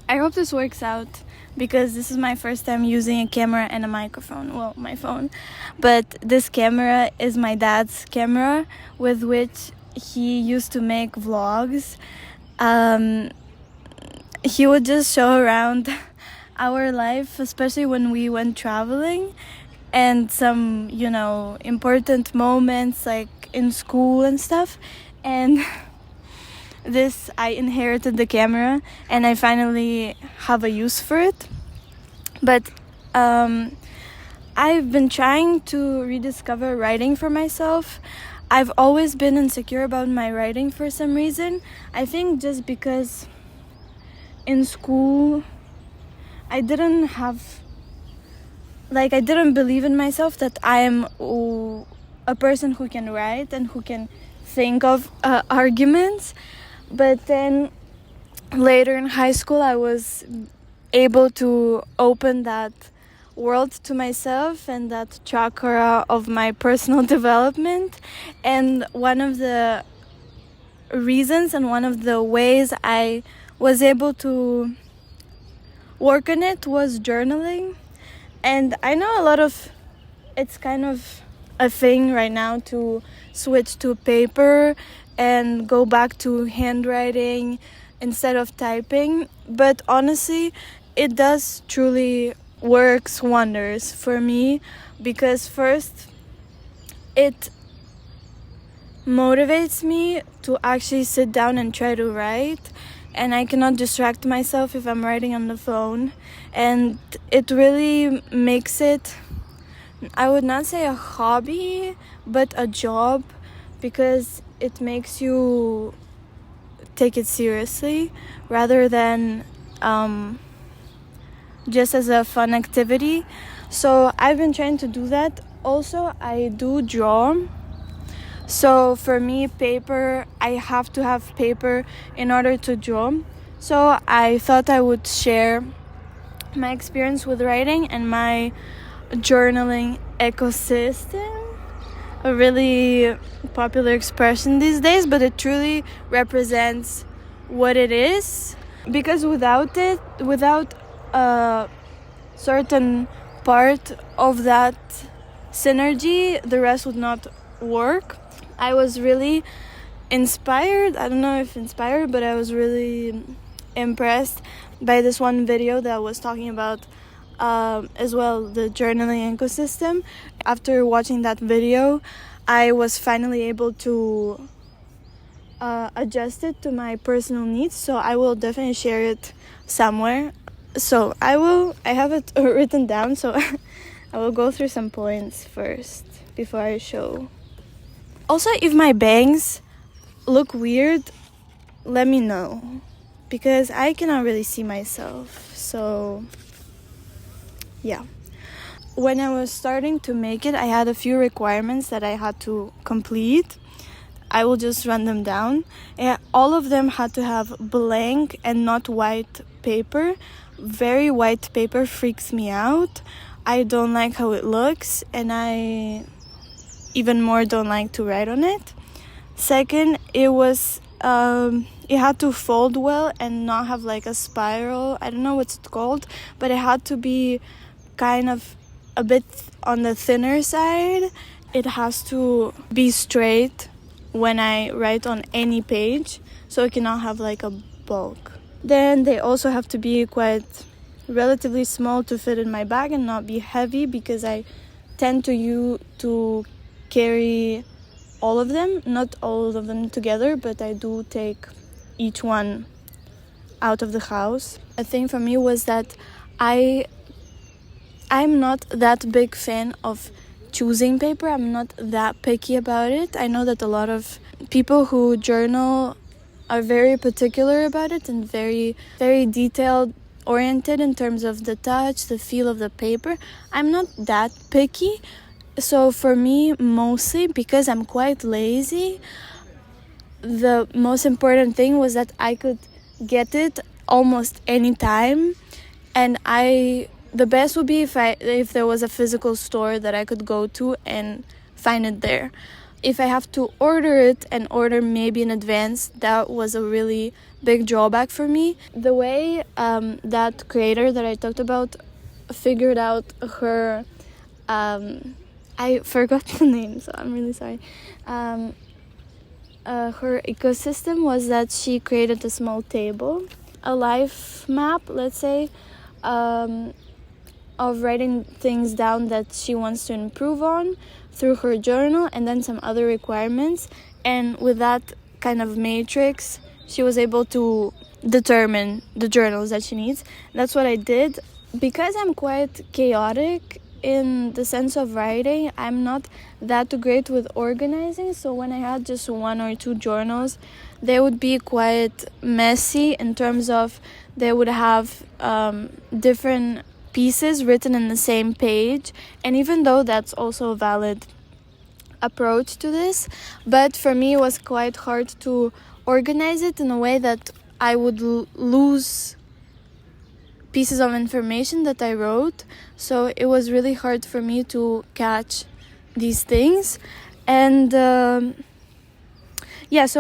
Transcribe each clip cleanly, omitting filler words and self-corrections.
I hope this works out because this is my first time using a camera and a microphone. Well, my phone. But this camera is my dad's camera with which he used to make vlogs. He would just show around our life, especially when we went traveling, and some, important moments like in school and stuff. And I inherited the camera and I finally have a use for it. But I've been trying to rediscover writing for myself. I've always been insecure about my writing for some reason. I think just because in school I didn't believe in myself that I am a person who can write and who can think of arguments. But then later in high school I was able to open that world to myself and that chakra of my personal development. And one of the reasons and one of the ways I was able to work on it was journaling. And I know it's kind of a thing right now to switch to paper and go back to handwriting instead of typing. But honestly, it does truly works wonders for me because first, it motivates me to actually sit down and try to write. And I cannot distract myself if I'm writing on the phone. And it really makes it, I would not say a hobby, but a job, because it makes you take it seriously rather than just as a fun activity. So I've been trying to do that. Also, I do draw. So for me, I have to have paper in order to draw. So I thought I would share my experience with writing and my journaling ecosystem. A really popular expression these days, but it truly represents what it is. Because without a certain part of that synergy, the rest would not work. I was really inspired. I don't know if inspired, but I was really impressed by this one video that was talking about as well the journaling ecosystem. After watching that video, I was finally able to adjust it to my personal needs, so I will definitely share it somewhere. So I have it written down, so I will go through some points first before I show. Also, if my bangs look weird, let me know, because I cannot really see myself. So yeah. When I was starting to make it, I had a few requirements that I had to complete. I will just run them down. All of them had to have blank and not white paper. Very white paper freaks me out. I don't like how it looks, and I even more don't like to write on it. Second, it had to fold well and not have like a spiral. I don't know what's it called, but it had to be kind of a bit on the thinner side. It has to be straight when I write on any page, so it cannot have like a bulk. Then they also have to be quite relatively small to fit in my bag and not be heavy, because I tend to carry all of them, not all of them together, but I do take each one out of the house. A thing for me was that I'm not that big fan of choosing paper. I'm not that picky about it. I know that a lot of people who journal are very particular about it and very, very detailed oriented in terms of the touch, the feel of the paper. I'm not that picky. So for me, mostly because I'm quite lazy, the most important thing was that I could get it almost any time. And the best would be if there was a physical store that I could go to and find it there. if I have to order it and order maybe in advance, that was a really big drawback for me. The way that creator that I talked about figured out her I forgot the name, so I'm really sorry. Her ecosystem was that she created a small table, a life map, let's say, of writing things down that she wants to improve on through her journal, and then some other requirements. And with that kind of matrix, she was able to determine the journals that she needs. That's what I did. Because I'm quite chaotic in the sense of writing, I'm not that great with organizing. So when I had just 1 or 2 journals, they would be quite messy in terms of they would have different pieces written in the same page. And even though that's also a valid approach to this, but for me it was quite hard to organize it in a way that I would lose pieces of information that I wrote. So it was really hard for me to catch these things. And so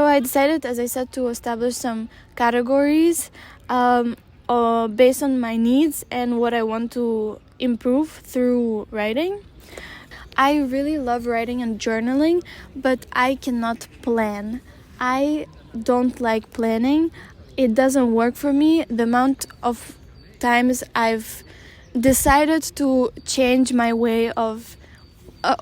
I decided, as I said, to establish some categories based on my needs and what I want to improve through writing. I really love writing and journaling, but I cannot plan. I don't like planning. It doesn't work for me. The amount of times I've decided to change my way of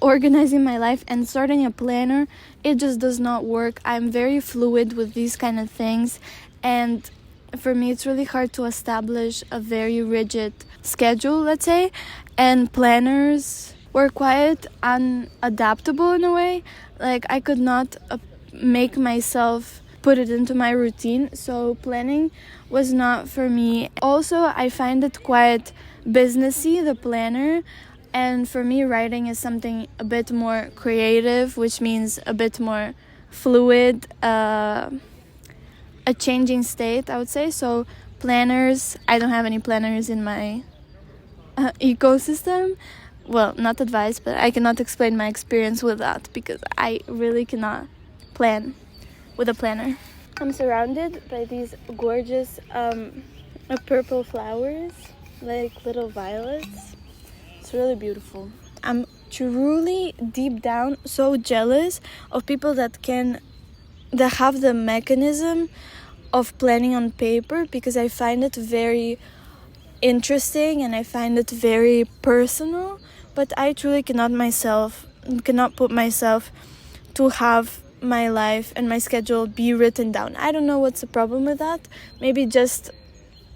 organizing my life and starting a planner, it just does not work. I'm very fluid with these kind of things, and for me it's really hard to establish a very rigid schedule, let's say, and planners were quite unadaptable in a way. Like, I could not make myself put it into my routine, so planning was not for me. Also, I find it quite businessy, the planner, and for me writing is something a bit more creative, which means a bit more fluid, a changing state, I would say. So planners, I don't have any planners in my ecosystem. Well, not advice, but I cannot explain my experience with that because I really cannot plan with a planner. I'm surrounded by these gorgeous purple flowers, like little violets. It's really beautiful. I'm truly deep down so jealous of people that have the mechanism of planning on paper, because I find it very interesting and I find it very personal, but I truly cannot put myself to have my life and my schedule be written down. I don't know what's the problem with that. Maybe just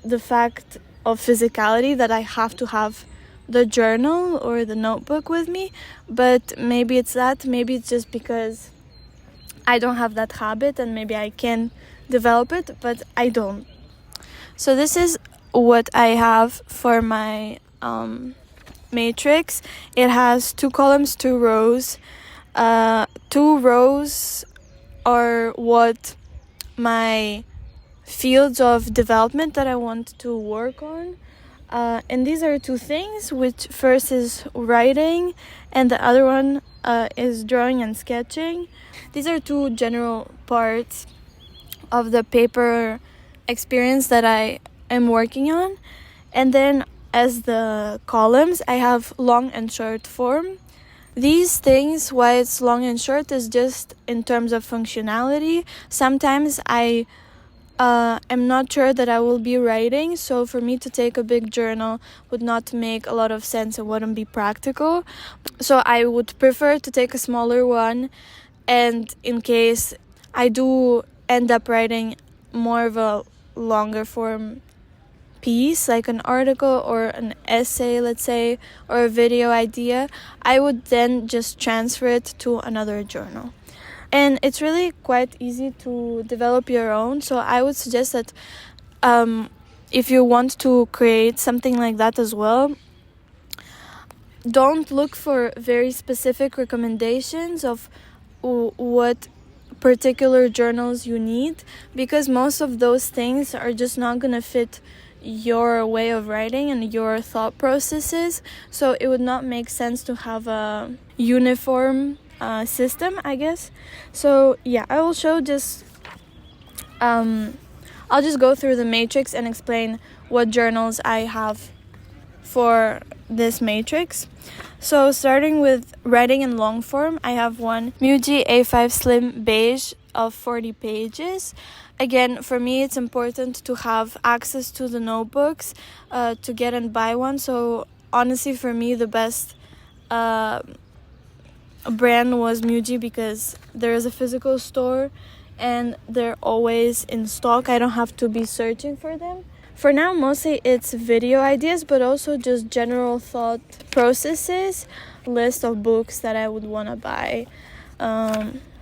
the fact of physicality, that I have to have the journal or the notebook with me, but maybe it's that. Maybe it's just because I don't have that habit and maybe I can develop it, but I don't. So this is what I have for my matrix. It has 2 columns, 2 rows. 2 rows are what my fields of development that I want to work on. And these are 2 things, which first is writing and the other one is drawing and sketching. These are 2 general parts of the paper experience that I am working on. And then as the columns, I have long and short form. These things, why it's long and short, is just in terms of functionality. Sometimes I am not sure that I will be writing, so for me to take a big journal would not make a lot of sense and wouldn't be practical. So I would prefer to take a smaller one, and in case I do end up writing more of a longer form piece, like an article or an essay, let's say, or a video idea, I would then just transfer it to another journal. And it's really quite easy to develop your own. So I would suggest that if you want to create something like that as well, don't look for very specific recommendations of what particular journals you need, because most of those things are just not going to fit your way of writing and your thought processes. So it would not make sense to have a uniform system, I guess. So yeah, I will show just I'll just go through the matrix and explain what journals I have for this matrix. So starting with writing in long form, I have one Muji A5 Slim Beige of 40 pages. Again, for me it's important to have access to the notebooks to get and buy one. So honestly, for me the best brand was Muji because there is a physical store and they're always in stock. I don't have to be searching for them. For now, mostly it's video ideas, but also just general thought processes, list of books that I would want to buy,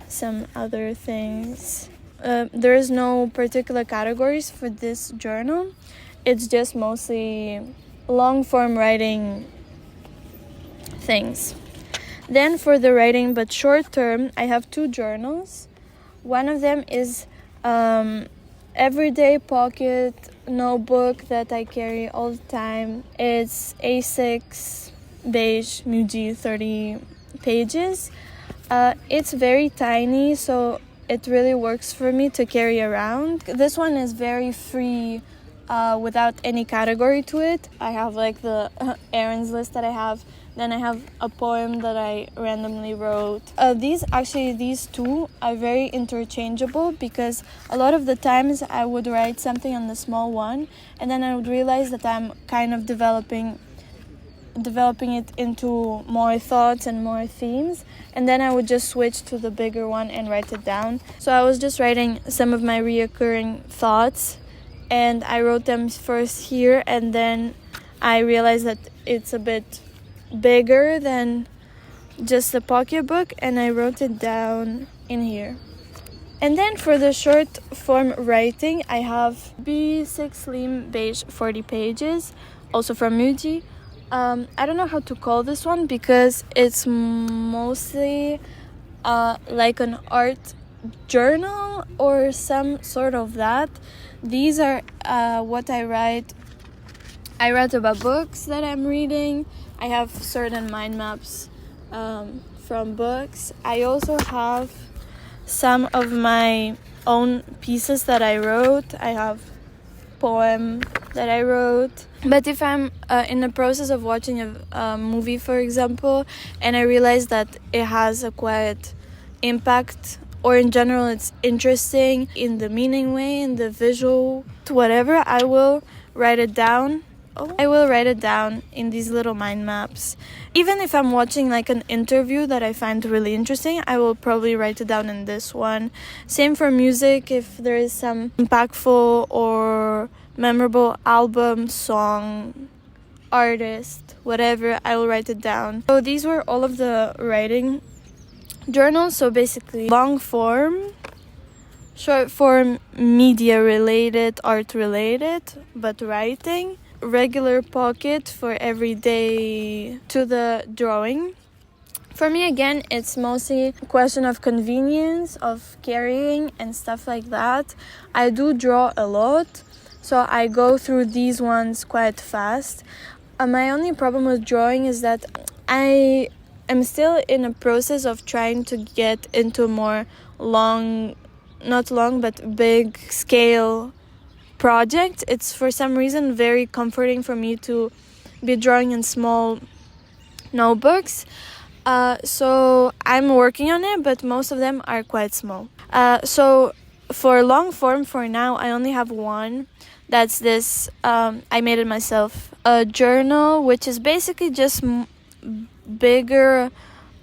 some other things. There is no particular categories for this journal. It's just mostly long form writing things. Then for the writing but short term, I have two journals. One of them is everyday pocket notebook that I carry all the time. It's A6 beige Muji 30 pages. It's very tiny, so it really works for me to carry around. This one is very free without any category to it. I have like the errands list that I have. Then I have a poem that I randomly wrote. These two are very interchangeable because a lot of the times I would write something on the small one and then I would realize that I'm kind of developing it into more thoughts and more themes, and then I would just switch to the bigger one and write it down. So I was just writing some of my reoccurring thoughts and I wrote them first here, and then I realized that it's a bit bigger than just a pocketbook and I wrote it down in here. And then for the short form writing, I have B6 Slim Beige 40 pages, also from Muji. I don't know how to call this one because it's mostly like an art journal or some sort of that. These are what I write. I write about books that I'm reading. I have certain mind maps from books. I also have some of my own pieces that I wrote. I have poem that I wrote. But if I'm in the process of watching a movie, for example, and I realize that it has a quiet impact, or in general it's interesting in the meaning way, in the visual, whatever, I will write it down. I will write it down in these little mind maps. Even if I'm watching like an interview that I find really interesting, I will probably write it down in this one. Same for music. If there is some impactful or memorable album, song, artist, whatever, I will write it down. So these were all of the writing journals. So basically long form, short form, media related, art related, but writing. Regular pocket for every day to the drawing. For me, again, it's mostly a question of convenience, of carrying and stuff like that. I do draw a lot, so I go through these ones quite fast. My only problem with drawing is that I am still in a process of trying to get into more big scale project. It's for some reason very comforting for me to be drawing in small notebooks. So I'm working on it, but most of them are quite small. So for long form, for now, I only have one. That's this, I made it myself, a journal, which is basically just bigger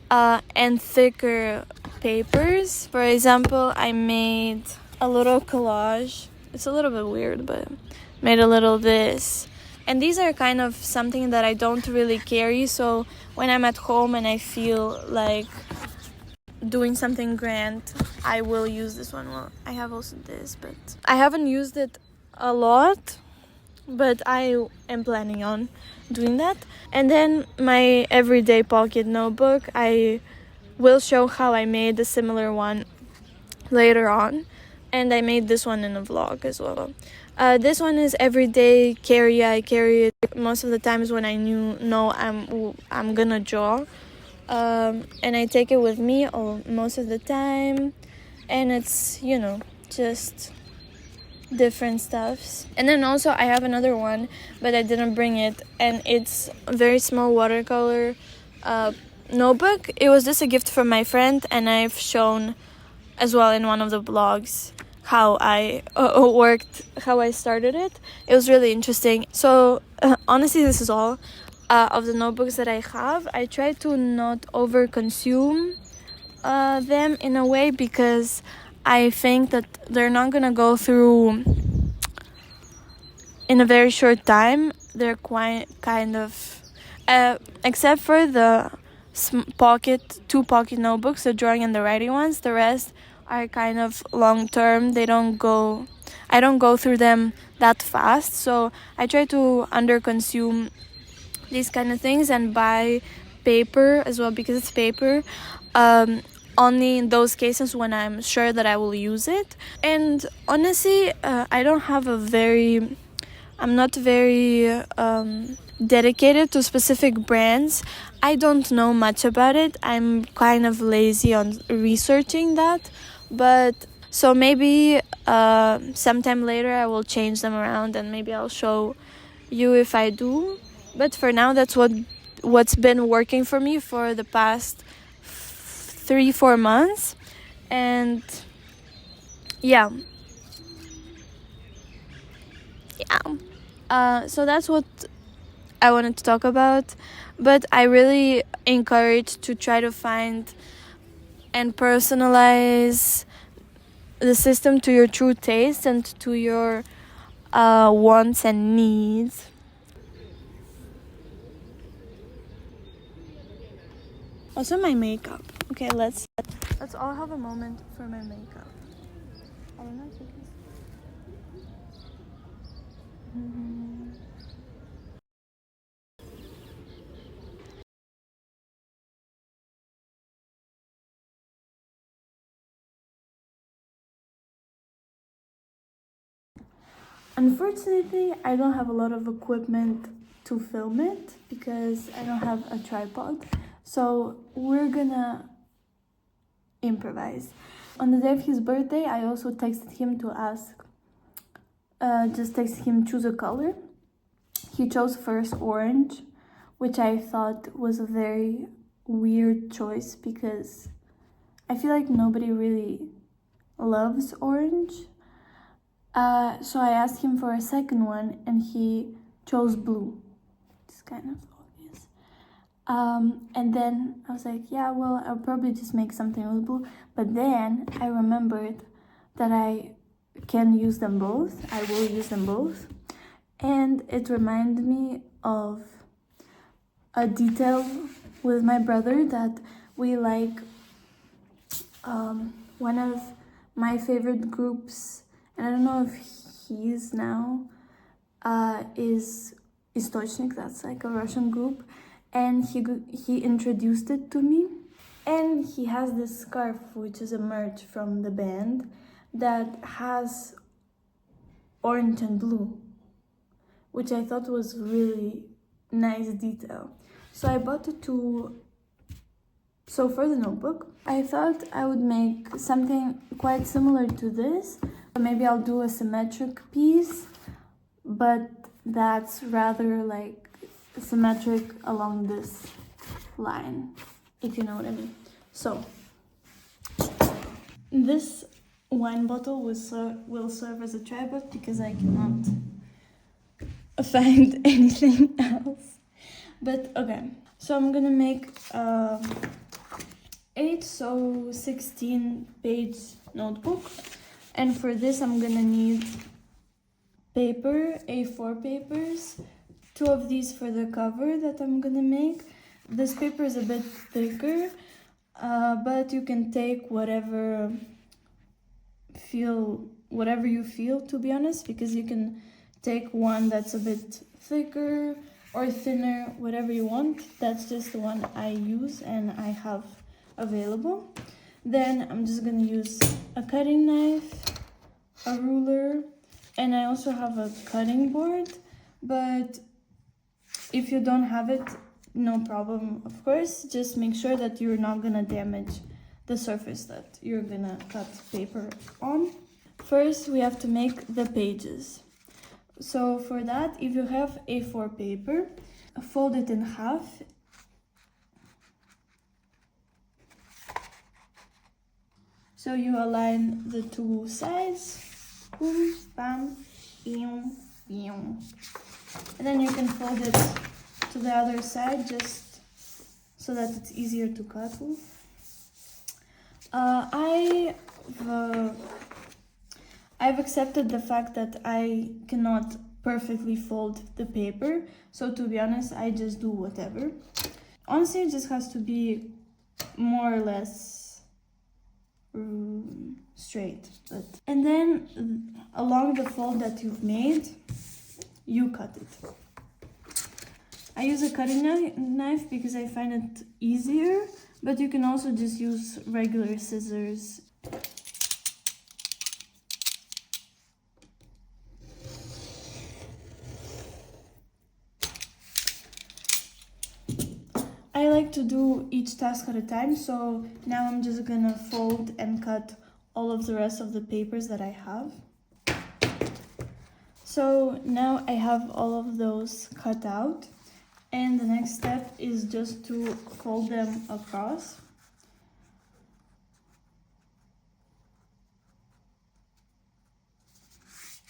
and thicker papers. For example, I made a little collage. It's a little bit weird, but made a little this. And these are kind of something that I don't really carry, so when I'm at home and I feel like doing something grand, I will use this one. Well, I have also this, but I haven't used it a lot, but I am planning on doing that. And then my everyday pocket notebook, I will show how I made a similar one later on. And I made this one in a vlog as well. This one is everyday carry. I carry it most of the times when I know I'm gonna draw. and I take it with me most of the time, and it's, you know, just different stuffs. And then also I have another one, but I didn't bring it, and it's a very small watercolor notebook. It was just a gift from my friend, and I've shown as well in one of the blogs how I how I started it. It was really interesting. So honestly, this is all of the notebooks that I have. I try to not over consume them in a way, because I think that they're not gonna go through in a very short time. They're quite kind of except for the two pocket notebooks, the drawing and the writing ones, the rest are kind of long term. I don't go through them that fast, so I try to under consume these kind of things and buy paper as well, because it's paper only in those cases when I'm sure that I will use it. And honestly, I'm not very dedicated to specific brands. I don't know much about it. I'm kind of lazy on researching that, but so maybe sometime later I will change them around, and maybe I'll show you if I do. But for now, that's what's been working for me for the past 3-4 months. And yeah, so that's what I wanted to talk about. But I really encourage to try to find and personalize the system to your true taste and to your wants and needs. Also my makeup. Okay, let's all have a moment for my makeup. I don't know if you can see. Unfortunately, I don't have a lot of equipment to film it because I don't have a tripod. So we're gonna improvise. On the day of his birthday, I also texted him to just texted him choose a color. He chose first orange, which I thought was a very weird choice because I feel like nobody really loves orange. So I asked him for a second one, and he chose blue. It's kind of obvious. And then I was like, yeah, well, I'll probably just make something with blue. But then I remembered that I can use them both. I will use them both. And it reminded me of a detail with my brother that we like. One of my favorite groups, and I don't know if he's now, is Istochnik. That's like a Russian group, and he introduced it to me. And he has this scarf, which is a merch from the band, that has orange and blue, which I thought was really nice detail. So I bought it So for the notebook, I thought I would make something quite similar to this. Maybe I'll do a symmetric piece, but that's rather like symmetric along this line, if you know what I mean. So this wine bottle will serve as a tripod because I cannot find anything else. But okay, so I'm gonna make 16 page notebook, and for this I'm gonna need paper, A4 papers, 2 of these for the cover that I'm gonna make. This paper is a bit thicker, but you can take whatever you feel, to be honest, because you can take one that's a bit thicker or thinner, whatever you want. That's just the one I use and I have available. Then I'm just gonna use a cutting knife, a ruler, and I also have a cutting board. But if you don't have it, no problem, of course. Just make sure that you're not gonna damage the surface that you're gonna cut paper on. First, we have to make the pages. So for that, if you have A4 paper, fold it in half. So you align the two sides. Boom, bam, boom, boom. And then you can fold it to the other side just so that it's easier to cut with. I've accepted the fact that I cannot perfectly fold the paper, so to be honest, I just do whatever. Honestly, it just has to be more or less straight. And then along the fold that you've made, you cut it. I use a cutting knife because I find it easier, but you can also just use regular scissors. I like to do each task at a time, so now I'm just gonna fold and cut all of the rest of the papers that I have. So now I have all of those cut out, and the next step is just to fold them across.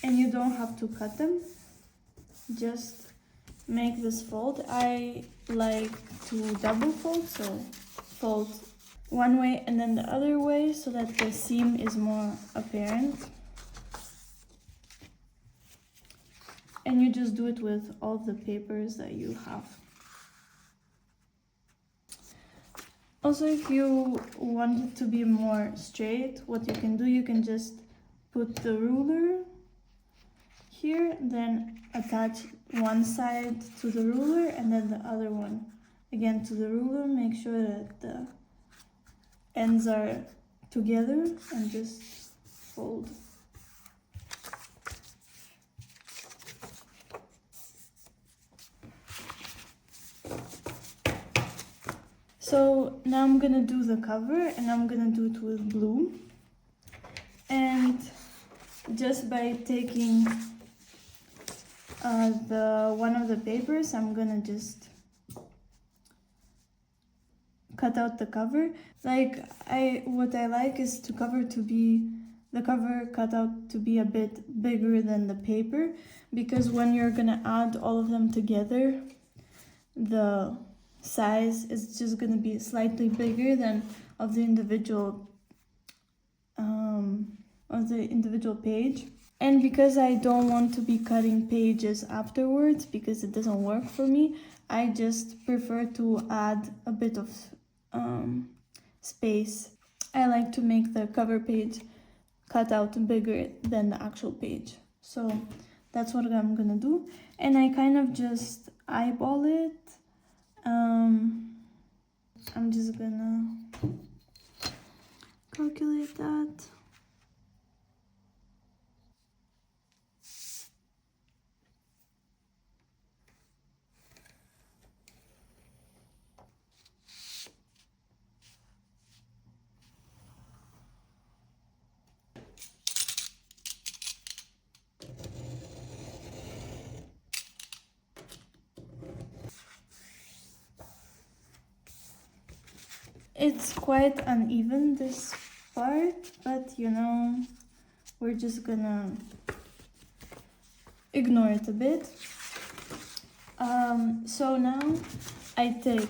And you don't have to cut them, just make this fold. I like to double fold, so fold one way and then the other way so that the seam is more apparent. And you just do it with all the papers that you have. Also, if you want it to be more straight, what you can do, you can just put the ruler here, then attach one side to the ruler and then the other one again to the ruler. Make sure that the ends are together and just fold. So now I'm gonna do the cover, and I'm gonna do it with blue. And just by taking the one of the papers, I'm gonna just cut out the cover. What I like is the cover cut out to be a bit bigger than the paper, because when you're gonna add all of them together, the size is just gonna be slightly bigger than of the individual page. And because I don't want to be cutting pages afterwards, because it doesn't work for me, I just prefer to add a bit of space. I like to make the cover page cut out bigger than the actual page. So that's what I'm gonna do. And I kind of just eyeball it. I'm just gonna calculate that. It's quite uneven, this part, but you know, we're just gonna ignore it a bit. So now I take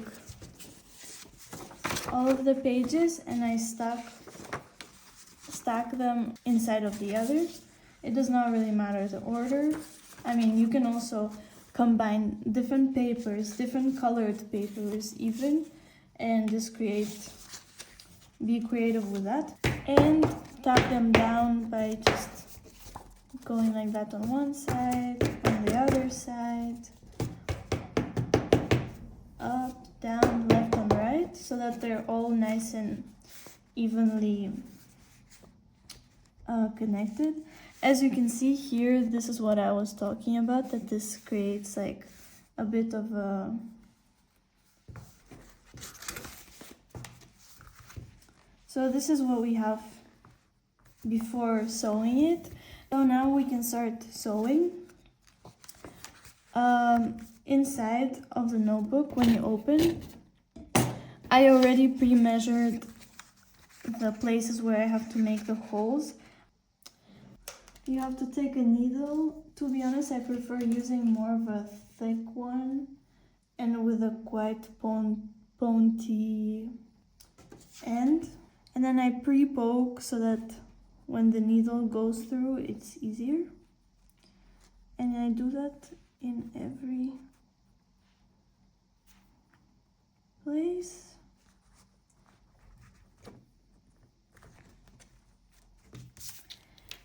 all of the pages and I stack them inside of the other. It does not really matter the order. I mean, you can also combine different papers, different colored papers even, and just be creative with that. And tap them down by just going like that on one side, on the other side, up, down, left and right, so that they're all nice and evenly connected. As you can see here, this is what I was talking about, that this creates like a bit of a So this is what we have before sewing it. So now we can start sewing. Inside of the notebook, when you open, I already pre-measured the places where I have to make the holes. You have to take a needle. To be honest, I prefer using more of a thick one and with a quite pointy end. And then I pre-poke so that when the needle goes through, it's easier. And I do that in every place.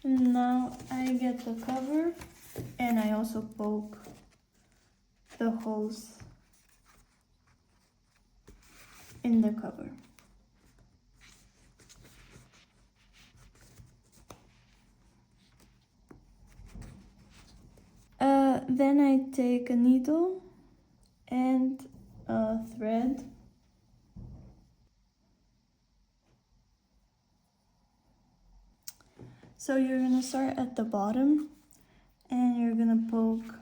And now I get the cover and I also poke the holes in the cover. Then I take a needle and a thread. So you're gonna start at the bottom and you're gonna poke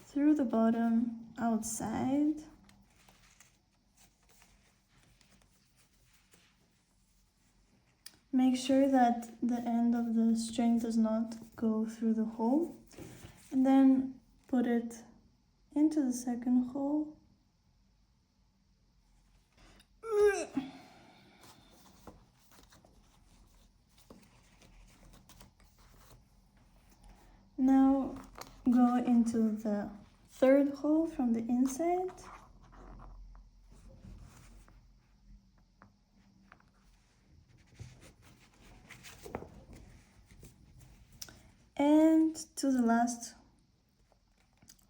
through the bottom outside. Make sure that the end of the string does not go through the hole, and then put it into the second hole. Now go into the third hole from the inside. And to the last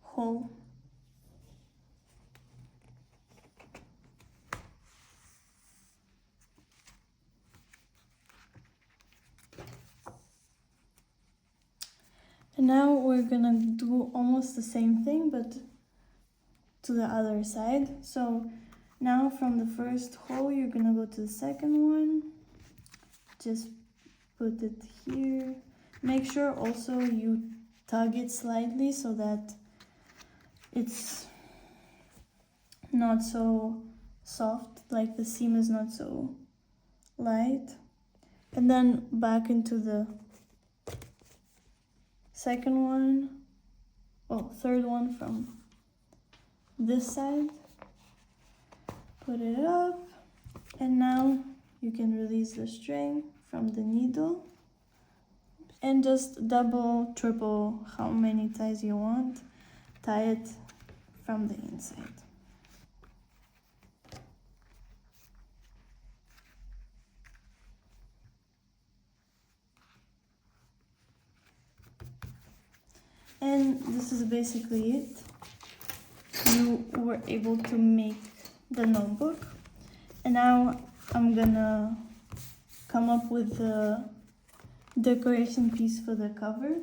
hole. And now we're gonna do almost the same thing, but to the other side. So now from the first hole, you're gonna go to the second one. Just put it here. Make sure also you tug it slightly so that it's not so soft, like the seam is not so light. And then back into the second one, third one from this side. Put it up, and now you can release the string from the needle and just double, triple, how many ties you want. Tie it from the inside. And this is basically it. You were able to make the notebook. And now I'm gonna come up with the decoration piece for the cover.